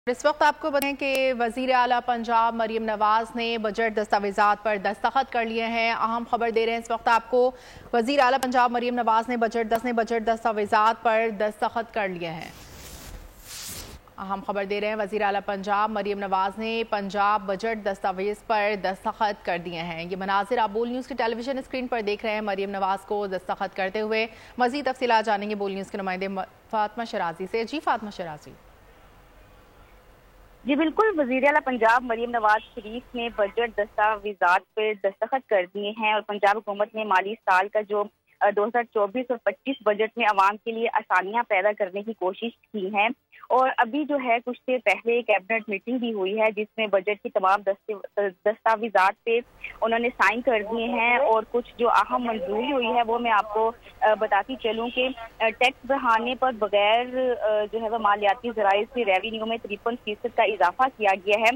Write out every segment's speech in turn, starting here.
इस वक्त आपको बताएं कि वजीर आला पंजाब मरीम नवाज ने बजट दस्तावेजात पर दस्तखत कर लिए हैं। अहम खबर दे रहे हैं इस वक्त आपको। वजीर आला पंजाब मरीम नवाज ने बजट दस्तावेजात पर दस्तखत कर लिए हैं। अहम खबर दे रहे हैं वजीर आला पंजाब मरीम नवाज ने पंजाब बजट दस्तावेज पर दस्तखत कर दिए हैं। ये मनाजिर आप बोल न्यूज़ की टेलीविजन स्क्रीन पर देख रहे हैं मरीम नवाज को दस्तखत करते हुए। मजीद तफसीलात जानेंगे बोल न्यूज़ के नुमाइंदे फातिमा शराजी से। जी फातिमा शराजी। जी बिल्कुल, वज़ीर आला पंजाब मरीम नवाज शरीफ ने बजट दस्तावेजात पर दस्तखत कर दिए हैं और पंजाब हुकूमत ने माली साल का जो 2024 और 25 बजट में आवाम के लिए आसानियां पैदा करने की कोशिश की है। और अभी जो है कुछ देर पहले कैबिनेट मीटिंग भी हुई है जिसमें बजट की तमाम दस्तावेजात पे उन्होंने साइन कर दिए हैं और कुछ जो अहम मंजूरी हुई है वो मैं आपको बताती चलूं कि टैक्स बढ़ाने पर बगैर जो है वो मालियाती ज़राए से रेवेन्यू में 53% का इजाफा किया गया है।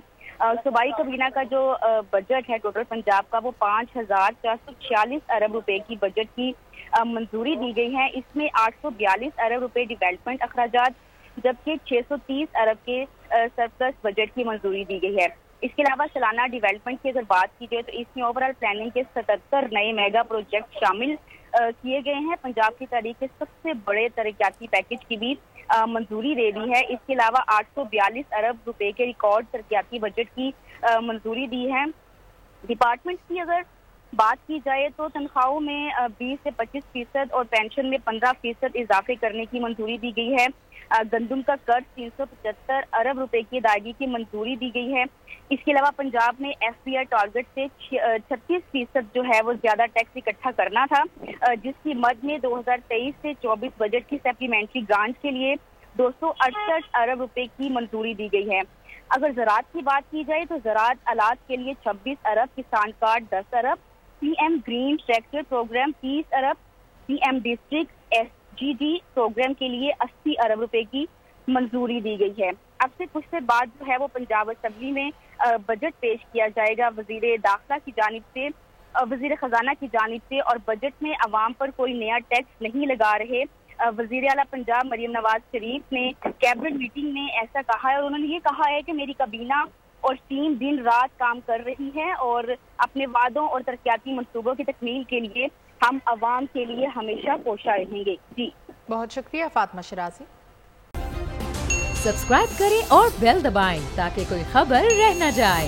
सूबाई कबीना का जो बजट है टोटल पंजाब का वो 5,446 अरब रुपए की बजट की मंजूरी दी गई है। इसमें 842 अरब रुपए डिवेलपमेंट अखराजात जबकि 630 अरब के सरप्लस बजट की मंजूरी दी गई है। इसके अलावा सालाना डेवलपमेंट की अगर बात की जाए तो इसमें ओवरऑल प्लानिंग के 77 नए मेगा प्रोजेक्ट शामिल किए गए हैं। पंजाब की तारीख के सबसे बड़े तरक्याती पैकेज की भी मंजूरी दे दी है। इसके अलावा 842 अरब रुपए के रिकॉर्ड तरक्याती बजट की मंजूरी दी है। डिपार्टमेंट की अगर बात की जाए तो तनख्वाहों में 20 से 25% और पेंशन में 15% इजाफे करने की मंजूरी दी गई है। गंदम का कर्ज 375 अरब रुपए की अदायगी की मंजूरी दी गई है। इसके अलावा पंजाब में FBR टारगेट से 36% जो है वो ज्यादा टैक्स इकट्ठा करना था, जिसकी मद में 2023 से 24 बजट की सप्लीमेंट्री ग्रांट के लिए 268 अरब रुपए की मंजूरी दी गई है। अगर ज़राअत की बात की जाए तो ज़राअत आलात के लिए 26 अरब, किसान कार्ड 10 अरब, PM ग्रीन ट्रैक्टर प्रोग्राम 30 अरब, PM डिस्ट्रिक्ट SGD प्रोग्राम के लिए 80 अरब रुपए की मंजूरी दी गई है। अब से कुछ देर बाद जो है वो पंजाब असेंबली में बजट पेश किया जाएगा वजीर दाखिला की जानिब से, वजीर खजाना की जानिब से, और बजट में अवाम पर कोई नया टैक्स नहीं लगा रहे। वजीर आला पंजाब मरीम नवाज शरीफ ने कैबिनेट मीटिंग में ऐसा कहा है और उन्होंने ये कहा है कि मेरी काबीना और टीम दिन रात काम कर रही है और अपने वादों और तरक्याती मंसूबों की तकमील के लिए हम अवाम के लिए हमेशा कोशा रहेंगे। जी बहुत शुक्रिया फातिमा शराजी। सब्सक्राइब करें और बेल दबाएं ताकि कोई खबर रह न जाए।